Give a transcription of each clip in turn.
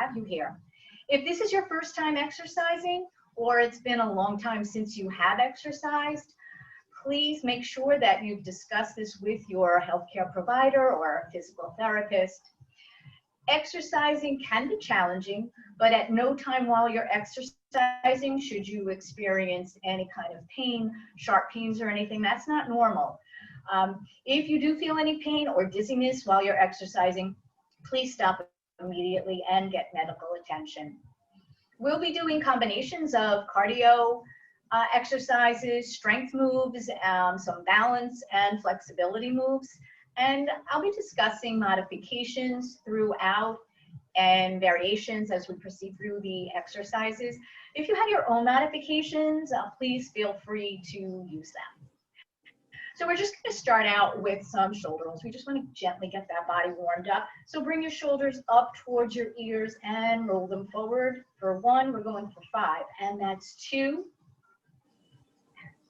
have you here. If this is your first time exercising, or it's been a long time since you have exercised, please make sure that you've discussed this with your healthcare provider or physical therapist. Exercising can be challenging, but at no time while you're exercising should you experience any kind of pain, sharp pains or anything. That's not normal. If you do feel any pain or dizziness while you're exercising, please stop immediately and get medical attention. We'll be doing combinations of cardio exercises, strength moves, some balance and flexibility moves. And I'll be discussing modifications throughout and variations as we proceed through the exercises. If you have your own modifications, please feel free to use them. So we're just going to start out with some shoulder rolls. We just want to gently get that body warmed up. So bring your shoulders up towards your ears and roll them forward. For 1, we're going for 5. And that's 2,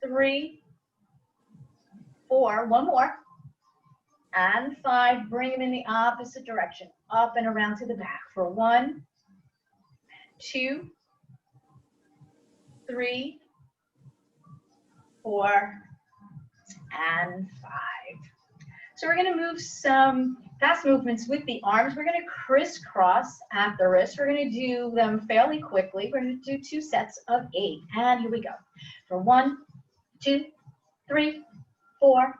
3, 4, one more. And 5, bring them in the opposite direction, up and around to the back for 1, 2, 3, 4, and 5. So we're going to move some fast movements with the arms. We're going to crisscross at the wrist. We're going to do them fairly quickly. We're going to do 2 sets of 8. And here we go. For 1, 2, 3, 4,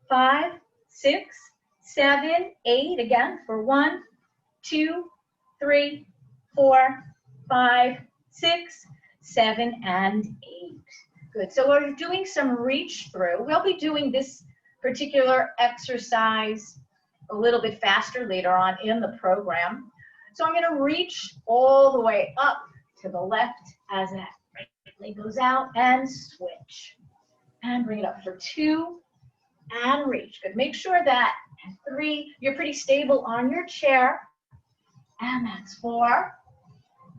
5, 6, 7, 8. Again for 1, 2, 3, 4, 5, 6, 7, and 8. Good. So we're doing some reach through. We'll be doing this particular exercise a little bit faster later on in the program. So I'm going to reach all the way up to the left as that right leg goes out and switch. And bring it up for 2 and reach. Good. Make sure that at 3, you're pretty stable on your chair. And that's 4.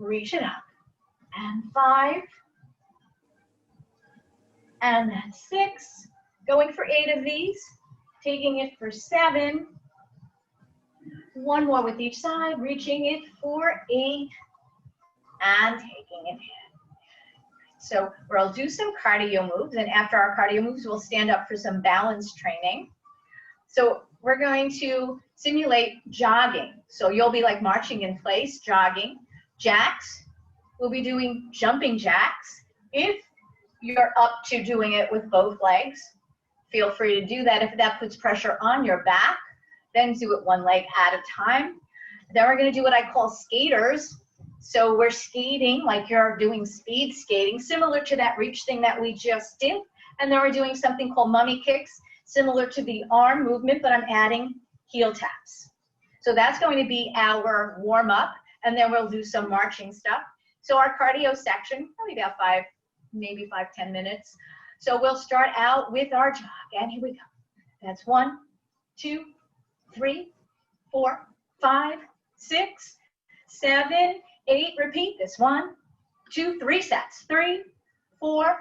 Reach it up. And 5. And that's 6. Going for 8 of these. Taking it for 7. 1 more with each side. Reaching it for 8. And taking it in. So we'll do some cardio moves, and after our cardio moves, we'll stand up for some balance training. So we're going to simulate jogging. So you'll be like marching in place, jogging. Jacks, we'll be doing jumping jacks. If you're up to doing it with both legs, feel free to do that. If that puts pressure on your back, then do it 1 leg at a time. Then we're going to do what I call skaters. So we're skating like you're doing speed skating, similar to that reach thing that we just did. And then we're doing something called mummy kicks, similar to the arm movement, but I'm adding heel taps. So that's going to be our warm up, and then we'll do some marching stuff. So our cardio section, probably about 5, maybe 5-10 minutes. So we'll start out with our jog, and here we go. That's 1, 2, 3, 4, 5, 6, 7, 8. Repeat this. 1, 2, 3 sets. 3, 4,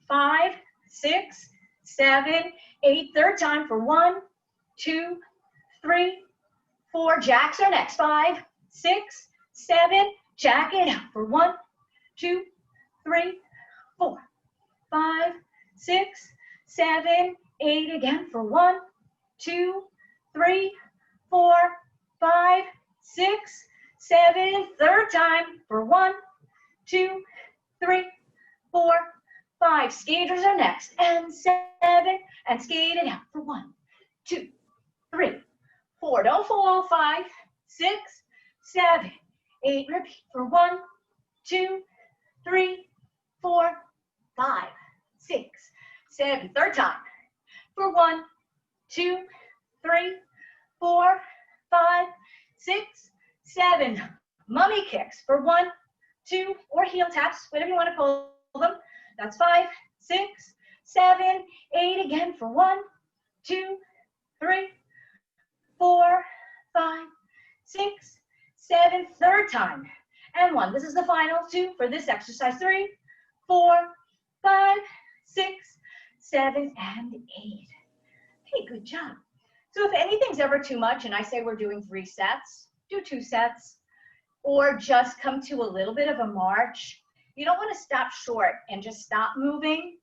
5, 6, 7, 8. Third time for 1, 2, 3, 4. Jacks are next. 5, 6, 7. Jack it up for 1, 2, 3, 4, 5, 6, 7, 8. Again for 1, 2, 3, 4, 5, 6, 7. Third time for 1, 2, 3, 4, 5. Skaters are next. And 7. And skate it out for 1, 2, 3, 4. Don't fall. 5, 6, 7, 8. Repeat for 1, 2, 3, 4, 5, 6, 7. Third time for 1, 2, 3, 4, 5, 6, 7. Mummy kicks for 1, 2, or heel taps, whatever you want to call them. That's 5, 6, 7, 8. Again for 1, 2, 3, 4, 5, 6, 7. Third time. And 1. This is the final 2 for this exercise. 3, 4, 5, 6, 7, and 8. Okay, good job. So if anything's ever too much and I say we're doing 3 sets, do 2 sets. or just come to a little bit of a march. You don't want to stop short and just stop moving.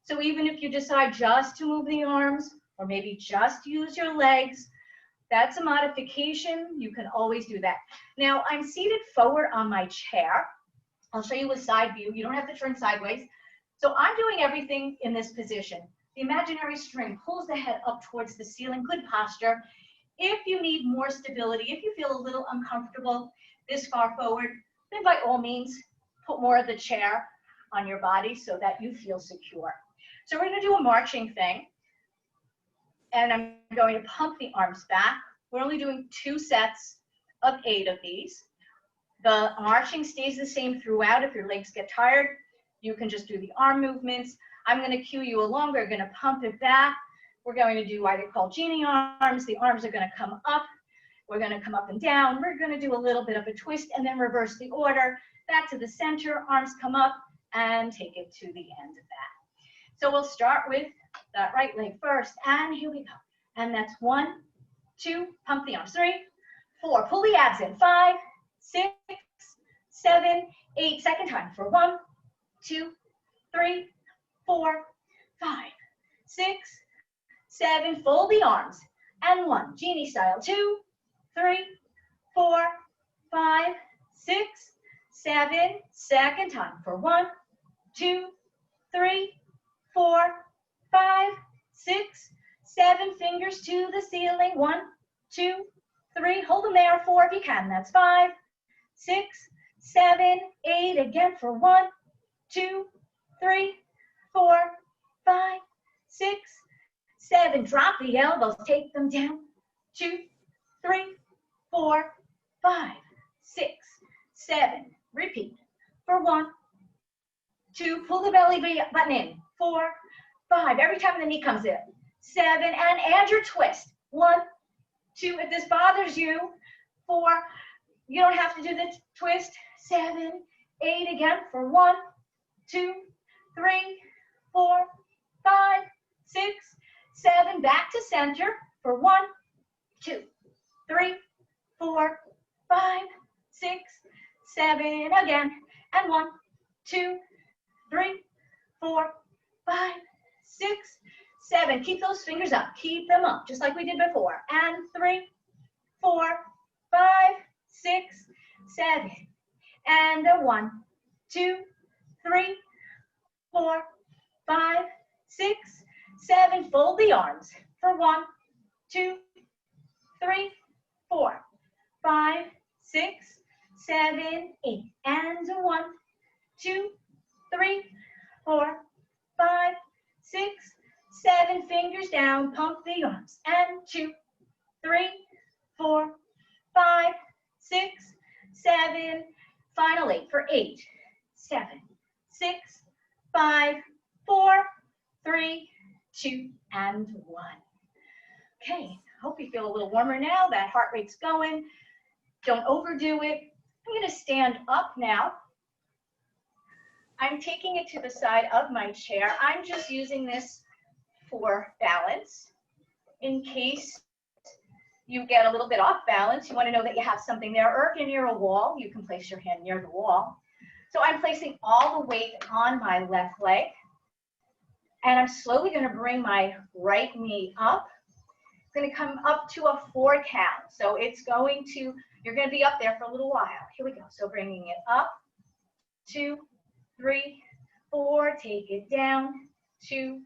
So even if you decide just to move the arms, or maybe just use your legs, that's a modification. You can always do that. Now I'm seated forward on my chair. I'll show you a side view. You don't have to turn sideways. So I'm doing everything in this position. The imaginary string pulls the head up towards the ceiling, good posture. If you need more stability, if you feel a little uncomfortable this far forward, then by all means, put more of the chair on your body so that you feel secure. So we're gonna do a marching thing, and I'm going to pump the arms back. We're only doing 2 sets of 8 of these. The marching stays the same throughout. If your legs get tired, you can just do the arm movements. I'm going to cue you along. We're going to pump it back. We're going to do what I call genie arms. The arms are going to come up. We're going to come up and down. We're going to do a little bit of a twist and then reverse the order. Back to the center, arms come up, and take it to the end of that. So we'll start with that right leg first, and here we go. And that's 1, 2, pump the arms, 3, 4, pull the abs in, 5, 6, 7, 8, second time for 1, 2, 3, 4, 5, 6, 7, fold the arms, and 1, genie style, 2, 3, 4, 5, 6, 7, second time for 1, 2, 3, 4, 5, 6, 7, fingers to the ceiling, 1, 2, 3, hold them there, 4 if you can, that's 5, 6, 7, 8, again for 1, 2, 3, 4, 5, 6, 7, drop the elbows, take them down, 2, 3, 4, 5, 6, 7, repeat, for 1, 2, pull the belly button in, 4, 5, every time the knee comes in, 7, and add your twist, 1, 2, if this bothers you, 4, you don't have to do the twist, 7, 8, again for 1, 2, 3, 4, 5, 6, 7, back to center for 1, 2, 3, 4, 5, 6, 7, again, and 1, 2, 3, 4, 5, 6, 7. Keep those fingers up. Keep them up, just like we did before. And 3, 4, 5, 6, 7. And a 1, 2, 3, 4, 5, 6, 7. Fold the arms for 1, 2, 3, 4, 5, 6, 7, 8. And a 1, 2, 3, 4, 5, 6, 7. Fingers down, pump the arms. And 2, 3, 4, 5, 6, 7. Final 8 for 8, 7, 6, 5, 4, 3, 2, and 1. Okay, hope you feel a little warmer now. That heart rate's going. Don't overdo it. I'm going to stand up now. I'm taking it to the side of my chair. I'm just using this for balance. In case you get a little bit off balance, you want to know that you have something there, or if you're near a wall, you can place your hand near the wall. So I'm placing all the weight on my left leg, and I'm slowly going to bring my right knee up. It's going to come up to a 4 count. So it's going to, you're going to be up there for a little while. Here we go. So bringing it up, 2, 3, 4, take it down, 2,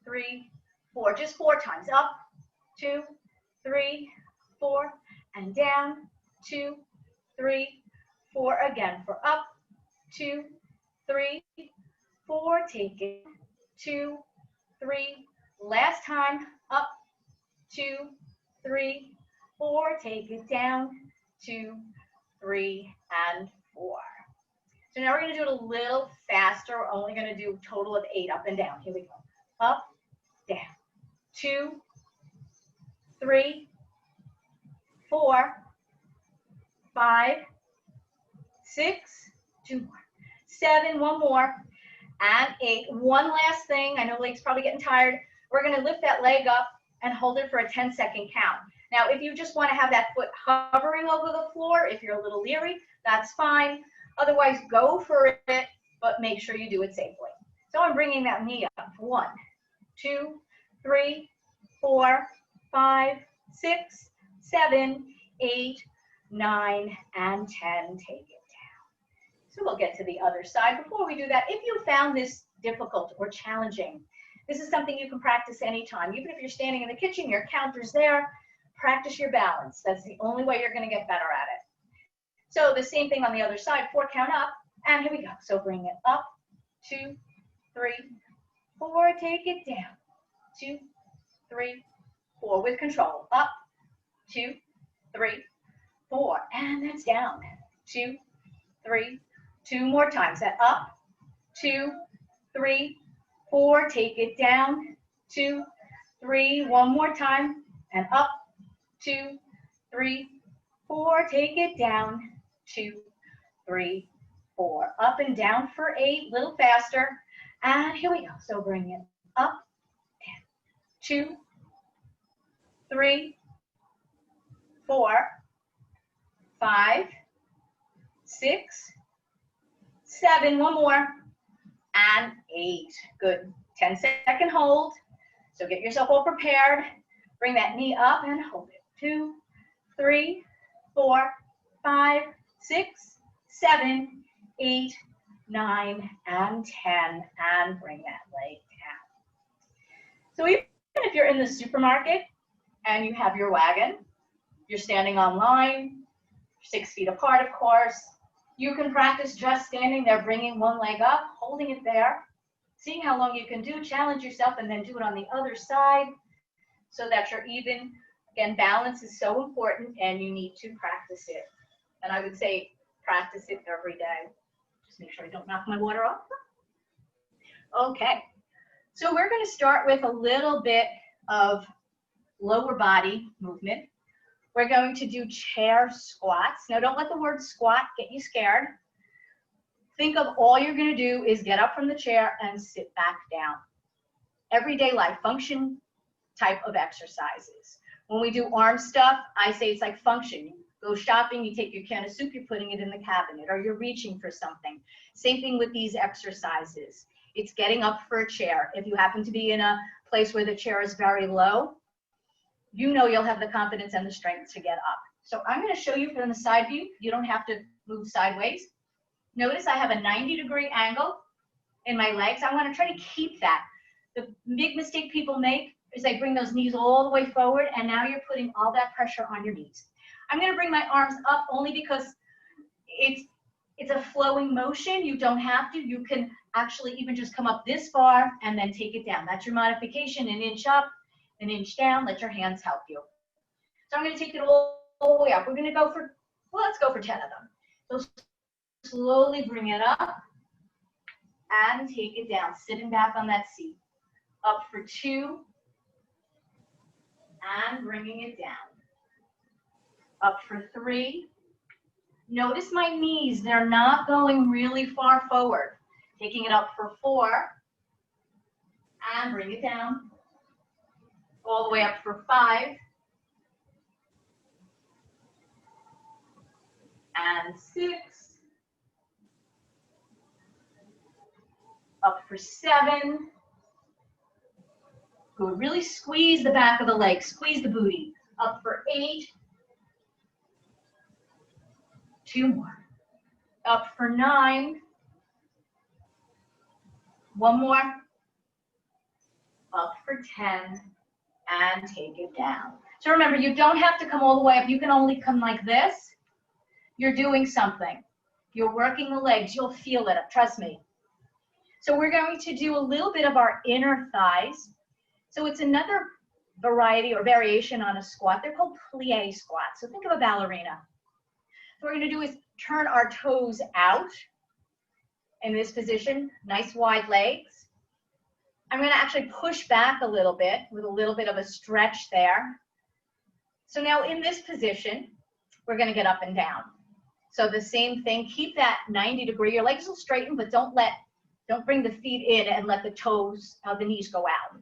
3, 4, just 4 times, up, 2, 3, 4, and down, 2, 3, 4, again for up, 2, 3, 4, take it, 2, 3, last time, up, 2, 3, 4, take it down, 2, 3, and 4. So now we're going to do it a little faster. We're only going to do a total of 8 up and down. Here we go. Up, down, 2, 3, 4, 5, 6, 2 more, 7, 1 more, and 8. One last thing. I know legs probably getting tired. We're going to lift that leg up and hold it for a 10-second count. Now, if you just want to have that foot hovering over the floor, if you're a little leery, that's fine. Otherwise, go for it, but make sure you do it safely. So I'm bringing that knee up. 1, 2, 3, 4, 5, 6, 7, 8, 9, and 10. Take it down. So we'll get to the other side. Before we do that, if you found this difficult or challenging, this is something you can practice anytime. Even if you're standing in the kitchen, your counter's there, practice your balance. That's the only way you're going to get better at it. So the same thing on the other side, 4 count up, and here we go. So bring it up, 2, 3, 4, take it down, 2, 3, 4, with control, up, 2, 3, 4, and that's down, 2, 3, 2 more times, that up, 2, 3, 4, take it down, 2, 3, 1 more time, and up, 2, 3, 4, take it down, 2, 3, 4, up and down for 8, little faster, and here we go. So bring it up, 2, 3, 4, 5, 6, 7, 1 more, and 8. Good. 10-second hold. So get yourself all prepared. Bring that knee up and hold it. 2, 3, 4, 5, 6, 7, 8, 9, and 10. And bring that leg down. So even if you're in the supermarket and you have your wagon, you're standing on line, 6 feet apart, of course, you can practice just standing there, bringing one leg up, holding it there, seeing how long you can do, challenge yourself, and then do it on the other side so that you're even. Again, balance is so important, and you need to practice it. And I would say practice it every day. Just make sure I don't knock my water off. Okay, so we're going to start with a little bit of lower body movement. We're going to do chair squats. Now, don't let the word squat get you scared. Think of all you're going to do is get up from the chair and sit back down. Everyday life, function type of exercises. When we do arm stuff, I say it's like function. You go shopping, you take your can of soup, you're putting it in the cabinet, or you're reaching for something. Same thing with these exercises. It's getting up for a chair. If you happen to be in a place where the chair is very low, you know you'll have the confidence and the strength to get up. So I'm going to show you from the side view. You don't have to move sideways. Notice I have a 90-degree angle in my legs. I want to try to keep that. The big mistake people make is they bring those knees all the way forward, and now you're putting all that pressure on your knees. I'm going to bring my arms up only because it's a flowing motion. You don't have to. You can actually even just come up this far and then take it down. That's your modification, an inch up, an inch down. Let your hands help you. So I'm going to take it all the way up. We're going to go for, well, let's go for 10 of them. So slowly bring it up and take it down, sitting back on that seat. Up for 2 and bringing it down. Up for 3. Notice my knees, they're not going really far forward. Taking it up for 4 and bring it down. All the way up for 5 and 6. Up for 7. Good. Really squeeze the back of the leg, squeeze the booty. Up for 8. 2 more. Up for 9. 1 more. Up for 10. And take it down. So remember, you don't have to come all the way up. You can only come like this. You're doing something. You're working the legs. You'll feel it, trust me. So we're going to do a little bit of our inner thighs. So it's another variety or variation on a squat. They're called plie squats. So think of a ballerina. So what we're going to do is turn our toes out in this position, nice wide legs. I'm going to actually push back a little bit with a little bit of a stretch there. So now in this position, we're going to get up and down. So the same thing, keep that 90-degree. Your legs will straighten, but don't bring the feet in and let the toes, the knees go out.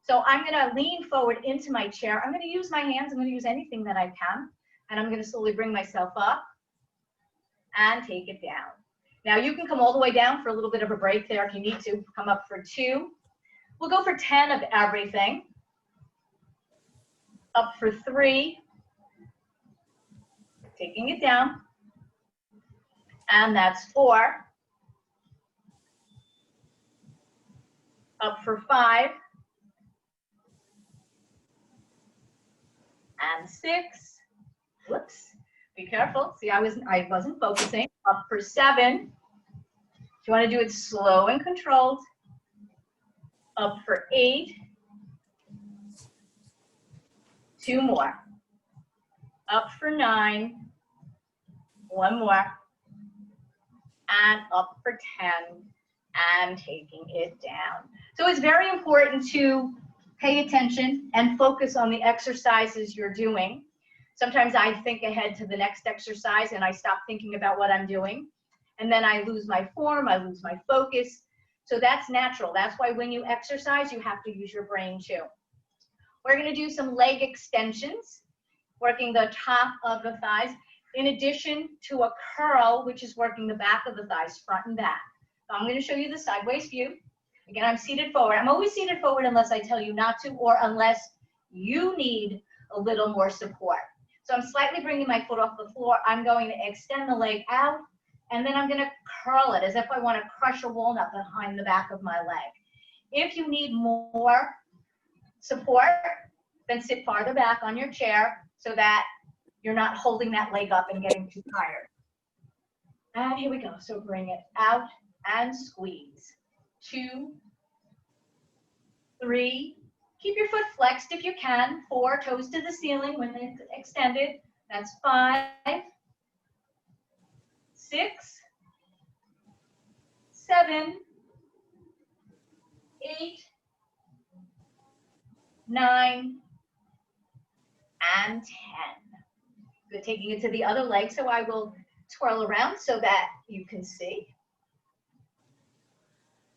So I'm gonna lean forward into my chair. I'm gonna use my hands. I'm gonna use anything that I can. And I'm gonna slowly bring myself up and take it down. Now you can come all the way down for a little bit of a break there if you need to. Come up for 2. We'll go for 10 of everything. Up for 3. Taking it down. And that's 4. Up for 5. And 6. Whoops. Be careful. See, I wasn't focusing. Up for 7. You want to do it slow and controlled. Up for 8. 2 more. Up for 9. 1 more. And up for 10. And taking it down. So it's very important to pay attention and focus on the exercises you're doing. Sometimes I think ahead to the next exercise and I stop thinking about what I'm doing. And then I lose my form, I lose my focus. So that's natural. That's why when you exercise, you have to use your brain too. We're going to do some leg extensions, working the top of the thighs, in addition to a curl, which is working the back of the thighs, front and back. So I'm going to show you the sideways view. Again, I'm seated forward. I'm always seated forward unless I tell you not to, or unless you need a little more support. So I'm slightly bringing my foot off the floor. I'm going to extend the leg out, and then I'm going to curl it as if I want to crush a walnut behind the back of my leg. If you need more support, then sit farther back on your chair so that you're not holding that leg up and getting too tired. And here we go. So bring it out and squeeze. 2, 3. Keep your foot flexed if you can. 4, toes to the ceiling when it's extended. That's 5, 6, 7, 8, 9, and 10. Good, taking it to the other leg, so I will twirl around so that you can see.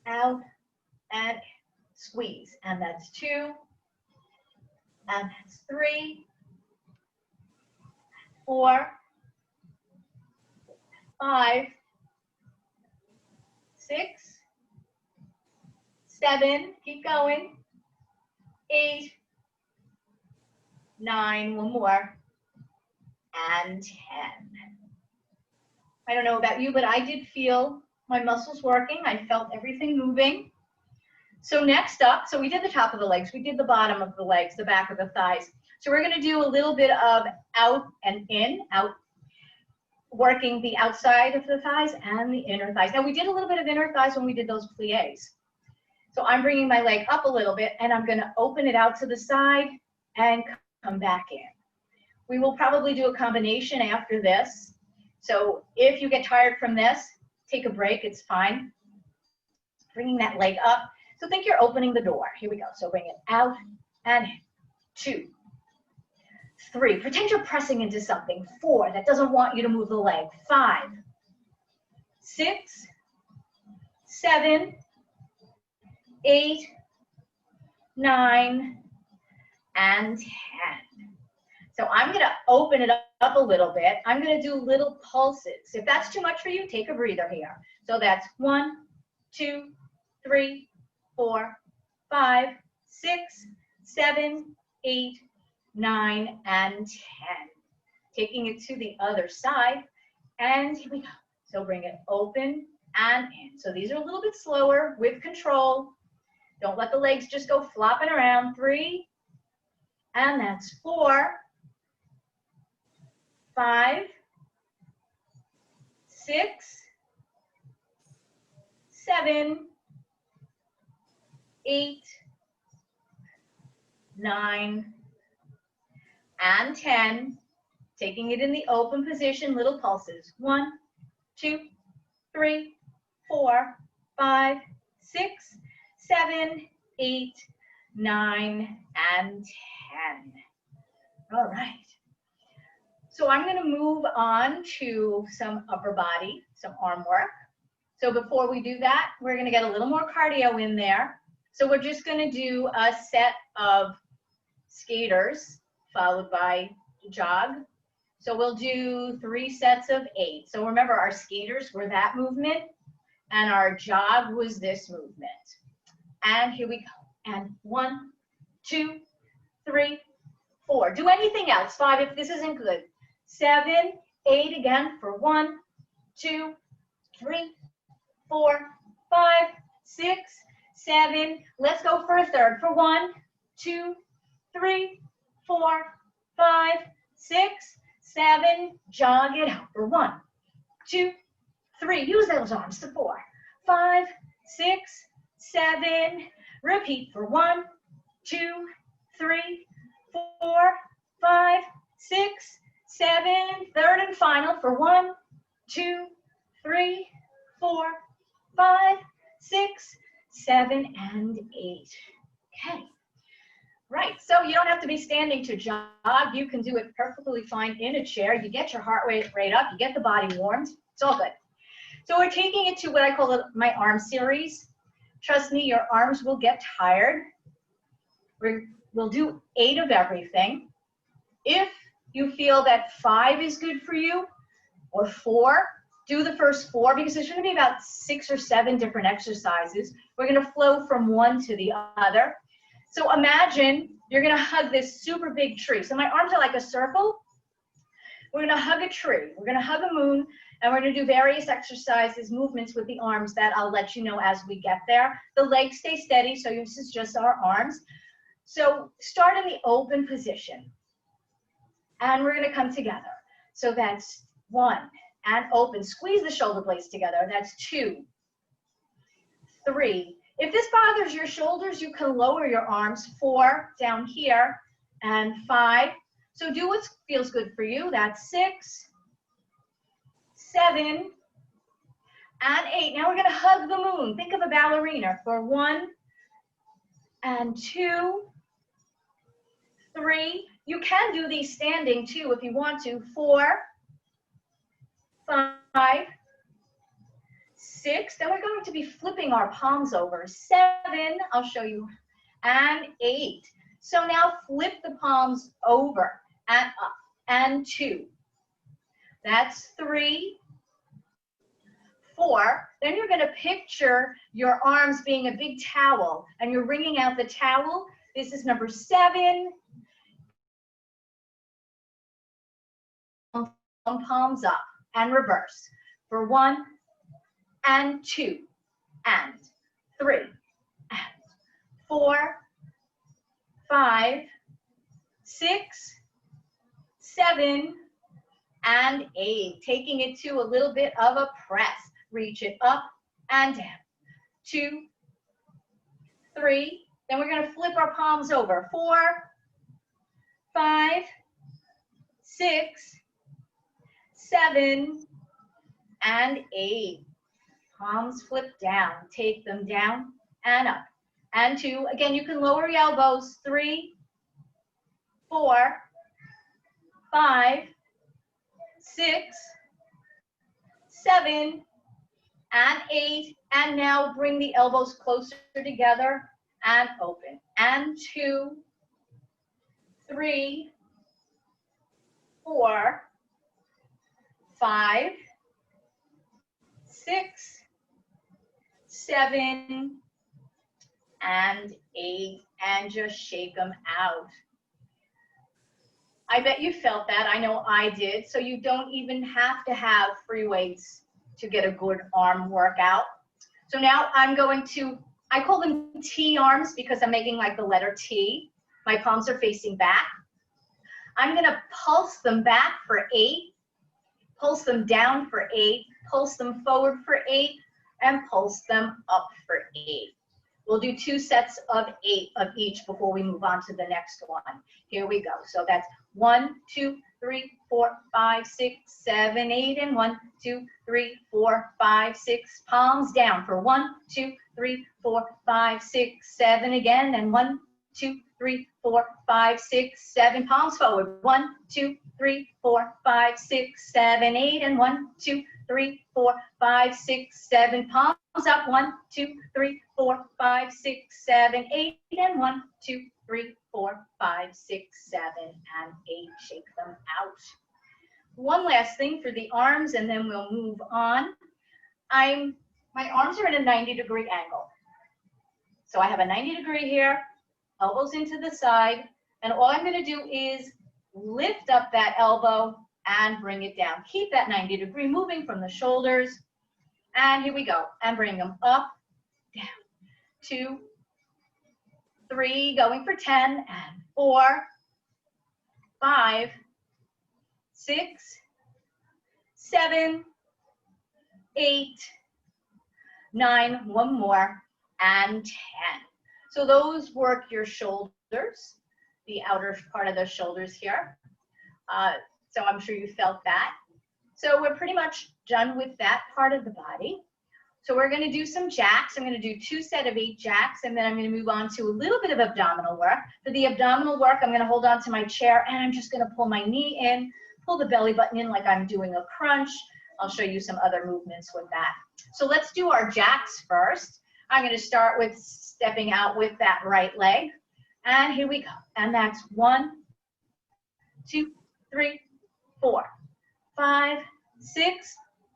Out and squeeze, and that's 2, and that's 3, 4, 5, 6, 7, keep going, 8, 9, 1 more, and 10. I don't know about you, but I did feel my muscles working. I felt everything moving. So next up, so we did the top of the legs, we did the bottom of the legs, the back of the thighs. So we're going to do a little bit of out and in, out, working the outside of the thighs and the inner thighs. Now we did a little bit of inner thighs when we did those pliés. So I'm bringing my leg up a little bit and I'm going to open it out to the side and come back in. We will probably do a combination after this. So if you get tired from this, take a break, it's fine. Bringing that leg up. So think you're opening the door. Here we go. So bring it out and in. 2, 3. Pretend you're pressing into something. 4. That doesn't want you to move the leg. 5, 6, 7, 8, 9, and 10. So I'm going to open it up a little bit. I'm going to do little pulses. If that's too much for you, take a breather here. So that's 1, 2, 3, 4, 5, 6, 7, 8, 9, and 10. Taking it to the other side. And here we go. So bring it open and in. So these are a little bit slower with control. Don't let the legs just go flopping around. 3, and that's 4, 5, 6, 7, 8, 9, and 10. Taking it in the open position, little pulses. 1, 2, 3, 4, 5, 6, 7, 8, 9, and 10. All right. So I'm going to move on to some upper body, some arm work. So before we do that, we're going to get a little more cardio in there. So we're just going to do a set of skaters followed by jog. So we'll do 3 sets of 8. So remember, our skaters were that movement and our jog was this movement. And here we go. And 1, 2, 3, 4. Do anything else. 5 if this isn't good. 7, 8 again for 1, 2, 3, 4, 5, 6, 7. Let's go for a third for 1, 2, 3, 4, 5, 6, 7. Jog it out for 1, 2, 3. Use those arms to 4, 5, 6, 7. Repeat for 1, 2, 3, 4, 5, 6, 7. Third and final for 1, 2, 3, 4, 5, 6, 7, and 8. Okay. Right, so you don't have to be standing to jog. You can do it perfectly fine in a chair. You get your heart rate up, you get the body warmed. It's all good. So we're taking it to what I call my arm series. Trust me, your arms will get tired. We'll do 8 of everything. If you feel that 5 is good for you, or 4, do the first 4, because there's going to be about 6 or 7 different exercises. We're going to flow from one to the other. So imagine you're going to hug this super big tree. So my arms are like a circle. We're going to hug a tree. We're going to hug a moon, and we're going to do various exercises, movements with the arms that I'll let you know as we get there. The legs stay steady, so this is just our arms. So start in the open position, and we're going to come together. So that's 1, and open. Squeeze the shoulder blades together. That's 2, 3. If this bothers your shoulders, you can lower your arms. 4 down here, and 5. So do what feels good for you. That's 6, 7, and 8. Now we're going to hug the moon. Think of a ballerina for 1 and 2, 3. You can do these standing too if you want to. 4, 5, 6. Then we're going to be flipping our palms over. 7, I'll show you, and 8. So now flip the palms over and up, and 2. That's 3, 4. Then you're going to picture your arms being a big towel, and you're wringing out the towel. This is number 7. Palms up and reverse for 1 and 2 and 3 and 4, 5, 6, 7, and 8. Taking it to a little bit of a press. Reach it up and down. 2, 3. Then we're going to flip our palms over. 4, 5, 6, 7, and 8. Palms flip down. Take them down and up. And 2. Again, you can lower your elbows. 3, 4, 5, 6, 7, and 8. And now bring the elbows closer together and open. And 2, 3, 4, 5, 6, 7, and 8. And just shake them out. I bet you felt that. I know I did. So you don't even have to have free weights to get a good arm workout. So now I'm going to, I call them T arms because I'm making like the letter T. My palms are facing back. I'm going to pulse them back for 8, pulse them down for 8, pulse them forward for 8, and pulse them up for 8. We'll do 2 sets of 8 of each before we move on to the next one. Here we go. So that's 1, 2, 3, 4, 5, 6, 7, 8, and 1, 2, 3, 4, 5, 6. Palms down for 1, 2, 3, 4, 5, 6, 7 again, and 1, 2, 3, 4, 5, 6, 7. Palms forward. 1, 2, 3, 4, 5, 6, 7, 8. And 1, 2, 3, 4, 5, 6, 7. Palms up. 1, 2, 3, 4, 5, 6, 7, 8. And 1, 2, 3, 4, 5, 6, 7, and 8. Shake them out. One last thing for the arms, and then we'll move on. My arms are at a 90-degree angle. So I have a 90-degree here, elbows into the side, and all I'm going to do is lift up that elbow and bring it down. Keep that 90-degree moving from the shoulders. And here we go. And bring them up, down. 2, 3, going for 10, and 4, 5, 6, 7, 8, 9, one more, and 10. So those work your shoulders, the outer part of the shoulders here. So I'm sure you felt that. So we're pretty much done with that part of the body. So we're going to do some jacks. I'm going to do 2 sets of 8 jacks, and then I'm going to move on to a little bit of abdominal work. For the abdominal work, I'm going to hold on to my chair, and I'm just going to pull my knee in, pull the belly button in like I'm doing a crunch. I'll show you some other movements with that. So let's do our jacks first. I'm going to start with stepping out with that right leg. And here we go. And that's 1, 2, 3, 4, 5, 6,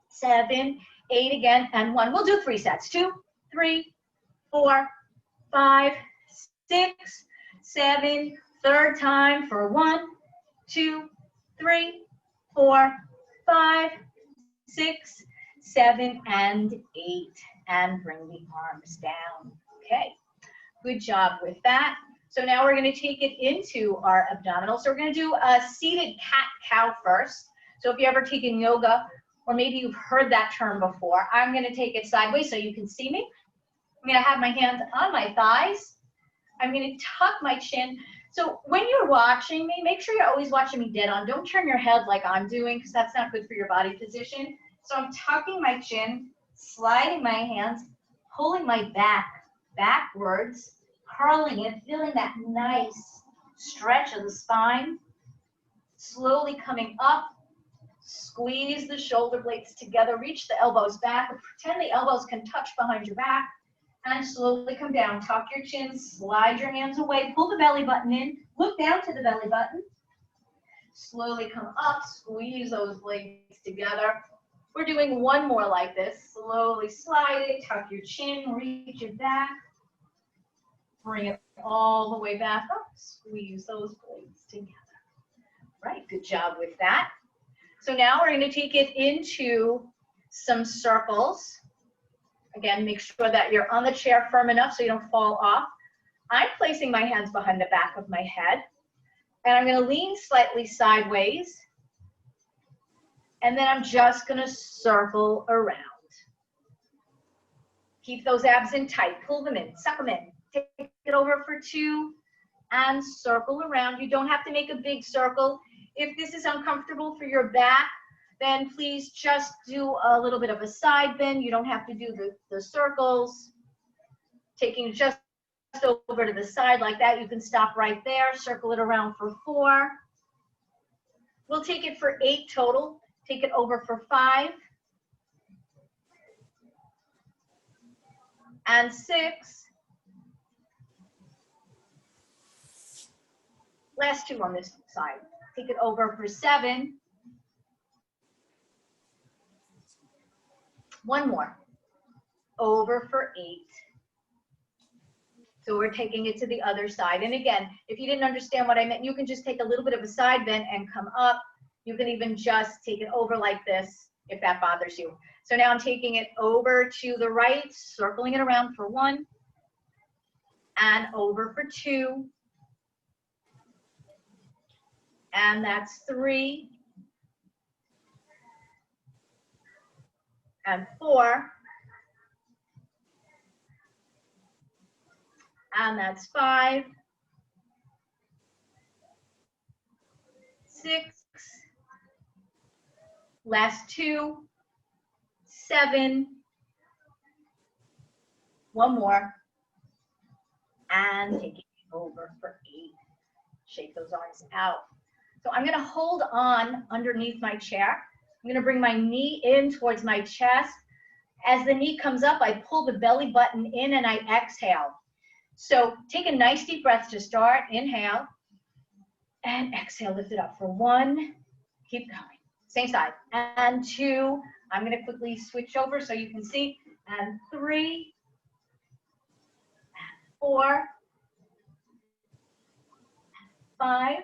7, 8 again, and 1. We'll do 3 sets. 2, 3, 4, 5, 6, 7. Third time for 1, 2, 3, 4, 5, 6, 7, and 8. And bring the arms down. Okay, good job with that. So now we're going to take it into our abdominals. So we're going to do a seated cat-cow first. So if you've ever taken yoga, or maybe you've heard that term before, I'm going to take it sideways so you can see me. I'm going to have my hands on my thighs. I'm going to tuck my chin. So when you're watching me, make sure you're always watching me dead on. Don't turn your head like I'm doing, because that's not good for your body position. So I'm tucking my chin, sliding my hands, pulling my back backwards, curling it, feeling that nice stretch of the spine. Slowly coming up, squeeze the shoulder blades together, reach the elbows back, pretend the elbows can touch behind your back, and slowly come down. Tuck your chin, slide your hands away, pull the belly button in, look down to the belly button. Slowly come up, squeeze those blades together. We're doing one more like this. Slowly slide it, tuck your chin, reach it back. Bring it all the way back up. Squeeze those blades together. Right, good job with that. So now we're going to take it into some circles. Again, make sure that you're on the chair firm enough so you don't fall off. I'm placing my hands behind the back of my head. And I'm going to lean slightly sideways. And then I'm just going to circle around. Keep those abs in tight. Pull them in. Suck them in. Take it over for 2 and circle around. You don't have to make a big circle. If this is uncomfortable for your back, then please just do a little bit of a side bend. You don't have to do the circles. Taking just over to the side like that. You can stop right there. Circle it around for 4. We'll take it for 8 total. Take it over for 5. And 6. Last 2 on this side. Take it over for 7. 1 more. Over for 8. So we're taking it to the other side. And again, if you didn't understand what I meant, you can just take a little bit of a side bend and come up. You can even just take it over like this if that bothers you. So now I'm taking it over to the right, circling it around for 1, and over for 2. And that's 3. And 4. And that's 5. 6. Last 2. 7. 1 more. And take it over for 8. Shake those arms out. So I'm going to hold on underneath my chair. I'm going to bring my knee in towards my chest. As the knee comes up, I pull the belly button in and I exhale. So take a nice deep breath to start. Inhale and exhale. Lift it up for 1. Keep going. Same side. And 2. I'm going to quickly switch over so you can see. And 3. And 4. 5.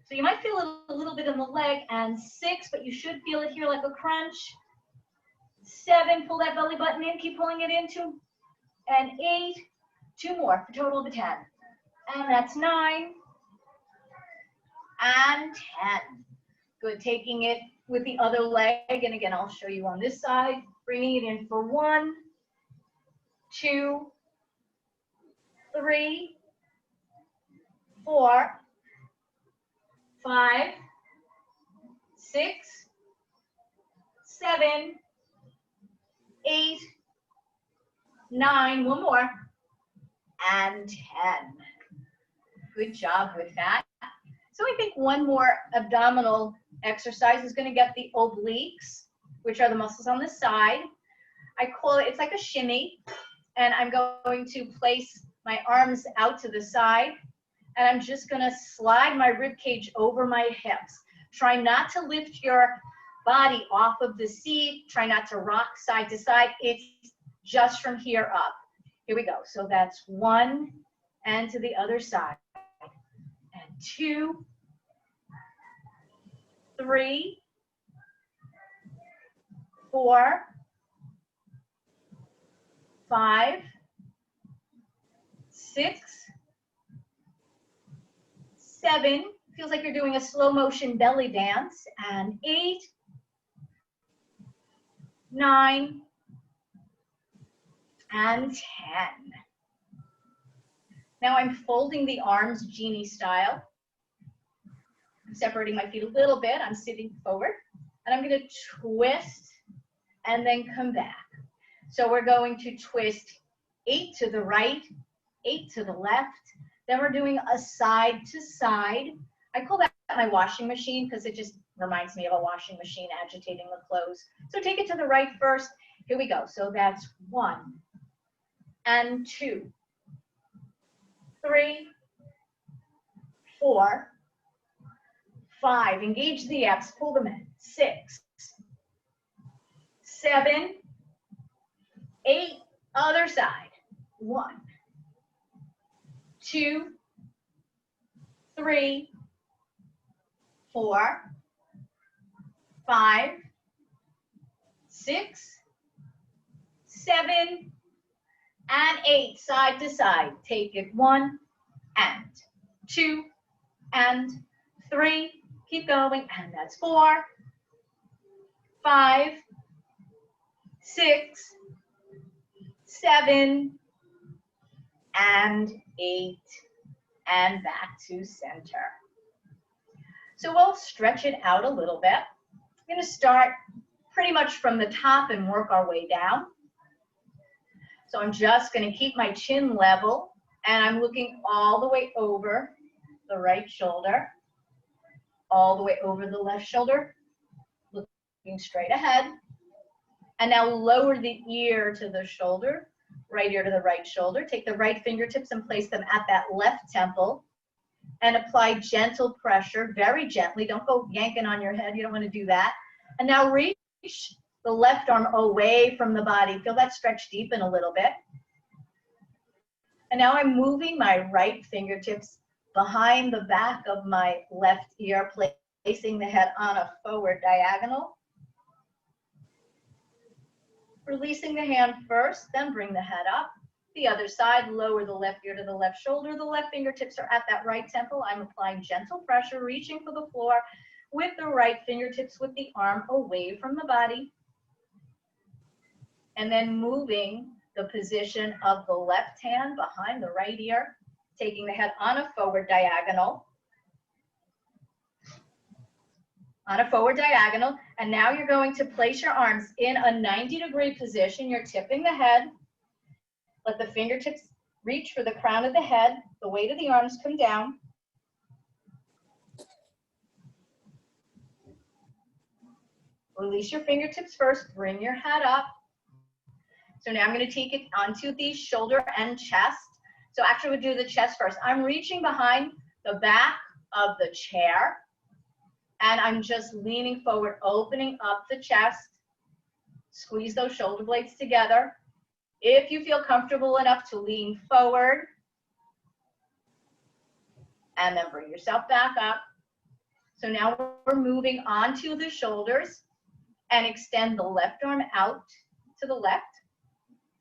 So you might feel a little bit in the leg. And 6, but you should feel it here like a crunch. 7, pull that belly button in. Keep pulling it into. And 8. 2 more for a total of 10. And that's 9. And 10. Good. Taking it with the other leg. And again, I'll show you on this side. Bringing it in for 1, 2, 3, 4, 5, 6, 7, 8, 9. One more. And 10. Good job with that. So I think one more abdominal exercise is going to get the obliques, which are the muscles on the side. I call it, it's like a shimmy, and I'm going to place my arms out to the side, and I'm just going to slide my rib cage over my hips. Try not to lift your body off of the seat. Try not to rock side to side. It's just from here up. Here we go. So that's 1 and to the other side. And 2, 3, 4, 5, 6, 7. Feels like you're doing a slow motion belly dance. And 8, 9, and 10. Now I'm folding the arms genie style. I'm separating my feet a little bit. I'm sitting forward, and I'm going to twist and then come back. So we're going to twist 8 to the right, 8 to the left. Then we're doing a side to side. I call that my washing machine because it just reminds me of a washing machine agitating the clothes. So take it to the right first. Here we go. So that's 1 and 2, 3, 4, 5. Engage the abs, pull them in. 6, 7, 8. Other side. 1, 2, 3, 4, 5, 6, 7, and 8. Side to side. Take it. 1 and 2 and 3. Keep going. And that's 4, 5, 6, 7, and 8. And back to center. So we'll stretch it out a little bit. I'm going to start pretty much from the top and work our way down. So I'm just going to keep my chin level, and I'm looking all the way over the right shoulder, all the way over the left shoulder, looking straight ahead. And now lower the ear to the shoulder, right ear to the right shoulder. Take the right fingertips and place them at that left temple and apply gentle pressure, very gently. Don't go yanking on your head. You don't want to do that. And now reach the left arm away from the body. Feel that stretch deepen a little bit. And now I'm moving my right fingertips behind the back of my left ear, placing the head on a forward diagonal. Releasing the hand first, then bring the head up. The other side, lower the left ear to the left shoulder. The left fingertips are at that right temple. I'm applying gentle pressure, reaching for the floor with the right fingertips with the arm away from the body. And then moving the position of the left hand behind the right ear, taking the head on a forward diagonal. On a forward diagonal. And now you're going to place your arms in a 90-degree position. You're tipping the head. Let the fingertips Reach for the crown of the head. The weight of the arms come down. Release your fingertips first. Bring your head up. So now I'm going to take it onto the shoulder and chest. So actually we'll do the chest first. I'm reaching behind the back of the chair. And I'm just leaning forward, opening up the chest. Squeeze those shoulder blades together. If you feel comfortable enough to lean forward, and then bring yourself back up. So now we're moving onto the shoulders and extend the left arm out to the left.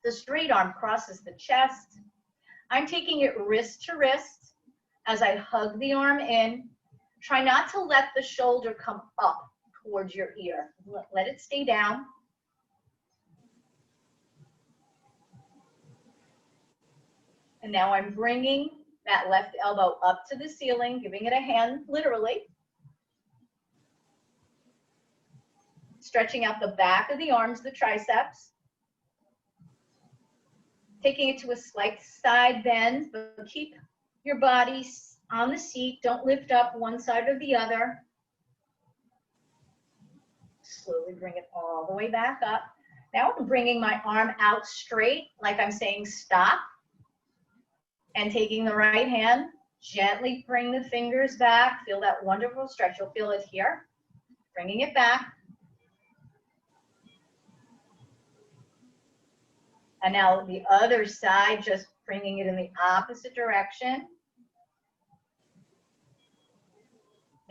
The straight arm crosses the chest. I'm taking it wrist to wrist as I hug the arm in. Try not to let the shoulder come up towards your ear. Let it stay down. And now I'm bringing that left elbow up to the ceiling, giving it a hand, literally. Stretching out the back of the arms, the triceps. Taking it to a slight side bend, but keep your body on the seat. Don't lift up one side or the other. Slowly bring it all the way back up. Now I'm bringing my arm out straight, like I'm saying stop. And taking the right hand, gently bring the fingers back. Feel that wonderful stretch. You'll feel it here. Bringing it back. And now the other side, just bringing it in the opposite direction.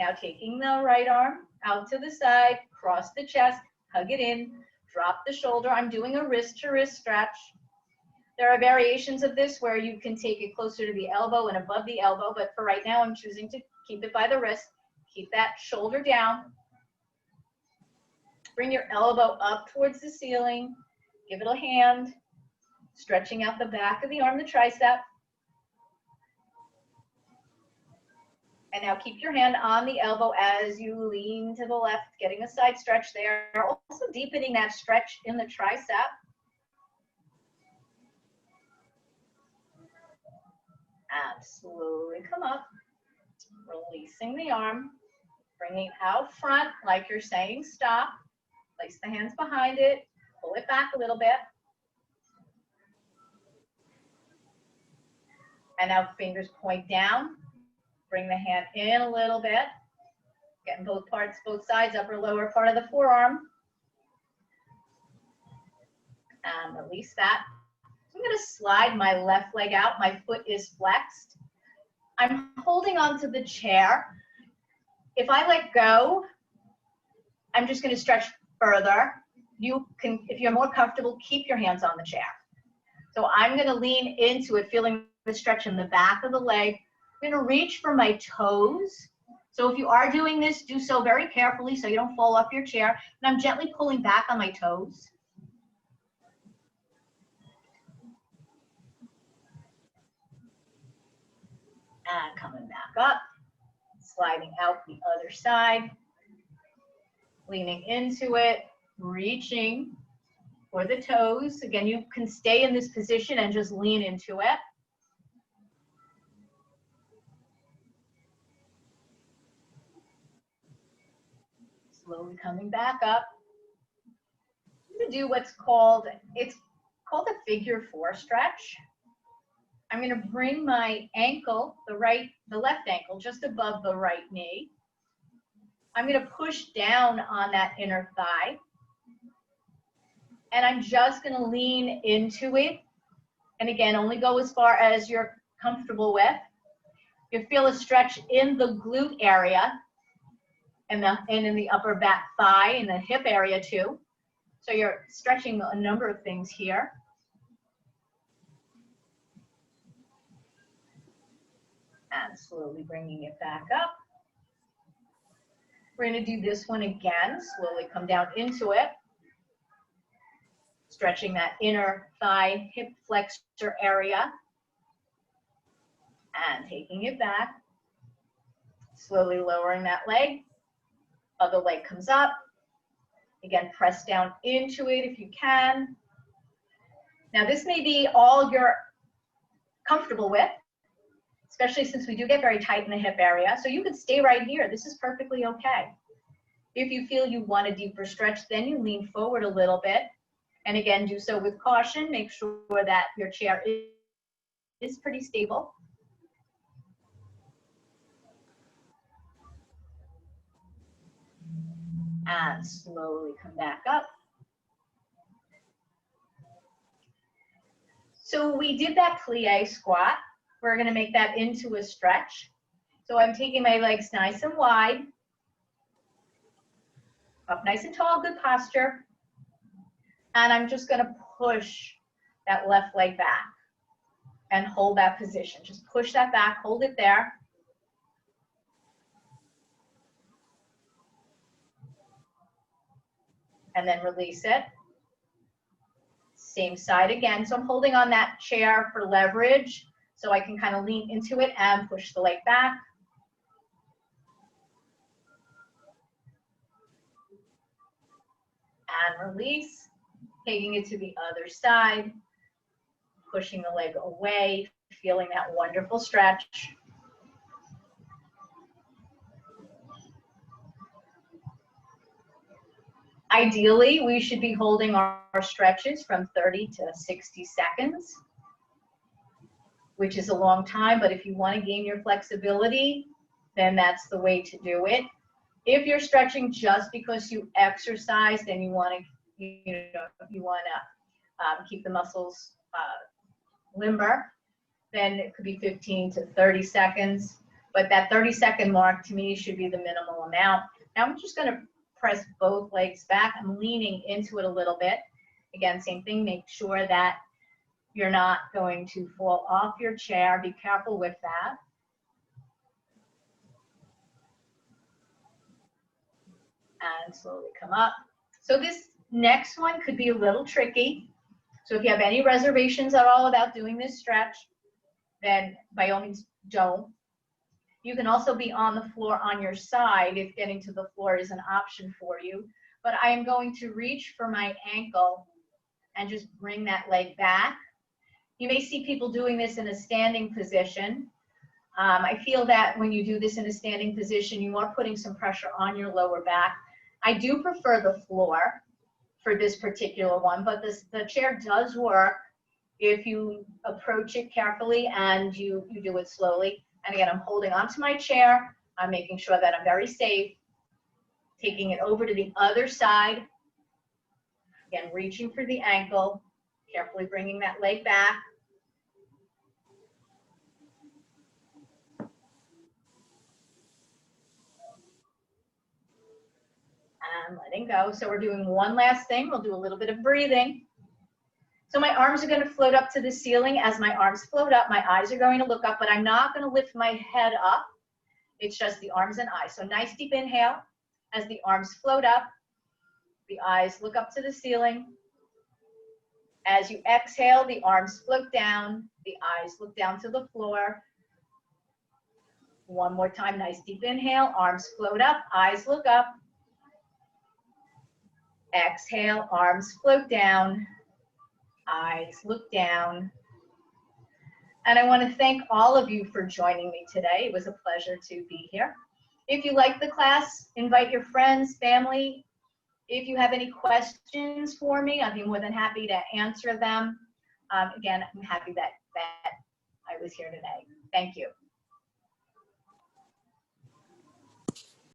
Now taking the right arm out to the side, cross the chest, hug it in, drop the shoulder. I'm doing a wrist to wrist stretch. There are variations of this where you can take it closer to the elbow and above the elbow, but for right now, I'm choosing to keep it by the wrist. Keep that shoulder down. Bring your elbow up towards the ceiling. Give it a hand. Stretching out the back of the arm, the tricep. And now keep your hand on the elbow as you lean to the left, getting a side stretch there. Also deepening that stretch in the tricep. And slowly come up, releasing the arm, bringing it out front like you're saying stop. Place the hands behind it, pull it back a little bit. And now fingers point down, bring the hand in a little bit, getting both parts, both sides, upper, lower part of the forearm. And release that. I'm going to slide my left leg out. My foot is flexed. I'm holding onto the chair. If I let go, I'm just going to stretch further. You can, if you're more comfortable, keep your hands on the chair. So I'm going to lean into it, feeling the stretch in the back of the leg. I'm going to reach for my toes. So if you are doing this, do so very carefully so you don't fall off your chair. And I'm gently pulling back on my toes. And coming back up, sliding out the other side, leaning into it, reaching for the toes. Again, you can stay in this position and just lean into it. Slowly coming back up. I'm going to do what's called, it's called a figure 4 stretch. I'm going to bring my ankle, the left ankle, just above the right knee. I'm going to push down on that inner thigh. And I'm just going to lean into it. And again, only go as far as you're comfortable with. You feel a stretch in the glute area and in the upper back thigh and the hip area too. So you're stretching a number of things here. And slowly bringing it back up. We're going to do this one again. Slowly come down into it. Stretching that inner thigh, hip flexor area. And taking it back. Slowly lowering that leg. Other leg comes up. Again, press down into it if you can. Now this may be all you're comfortable with, especially since we do get very tight in the hip area. So you could stay right here. This is perfectly okay. If you feel you want a deeper stretch, then you lean forward a little bit. And again, do so with caution. Make sure that your chair is pretty stable. And slowly come back up. So we did that plie squat. We're going to make that into a stretch. So I'm taking my legs nice and wide, up nice and tall, good posture. And I'm just going to push that left leg back and hold that position. Just push that back, hold it there. And then release it. Same side again. So I'm holding on that chair for leverage so I can kind of lean into it and push the leg back. And release, taking it to the other side, pushing the leg away, feeling that wonderful stretch. Ideally, we should be holding our stretches from 30 to 60 seconds, which is a long time, but if you want to gain your flexibility, then that's the way to do it. If you're stretching just because you exercise, then you want to keep the muscles limber, then it could be 15 to 30 seconds, but that 30-second mark to me should be the minimal amount. Now I'm just going to press both legs back. I'm leaning into it a little bit. Again, same thing, make sure that you're not going to fall off your chair. Be careful with that. And slowly come up. So this next one could be a little tricky. So if you have any reservations at all about doing this stretch, then by all means don't. You can also be on the floor on your side if getting to the floor is an option for you. But I am going to reach for my ankle and just bring that leg back. You may see people doing this in a standing position. I feel that when you do this in a standing position, you are putting some pressure on your lower back. I do prefer the floor for this particular one, but the chair does work if you approach it carefully and you do it slowly. And again, I'm holding onto my chair. I'm making sure that I'm very safe. Taking it over to the other side. Again, reaching for the ankle. Carefully bringing that leg back. And letting go. So we're doing one last thing. We'll do a little bit of breathing. So my arms are going to float up to the ceiling. As my arms float up, my eyes are going to look up, but I'm not going to lift my head up. It's just the arms and eyes. So nice deep inhale. As the arms float up, the eyes look up to the ceiling. As you exhale, the arms float down, the eyes look down to the floor. One more time, nice deep inhale, arms float up, eyes look up. Exhale, arms float down, eyes look down. And I want to thank all of you for joining me today. It was a pleasure to be here. If you like the class, invite your friends, family. If you have any questions for me, I'd be more than happy to answer them. Again, I'm happy that I was here today. Thank you.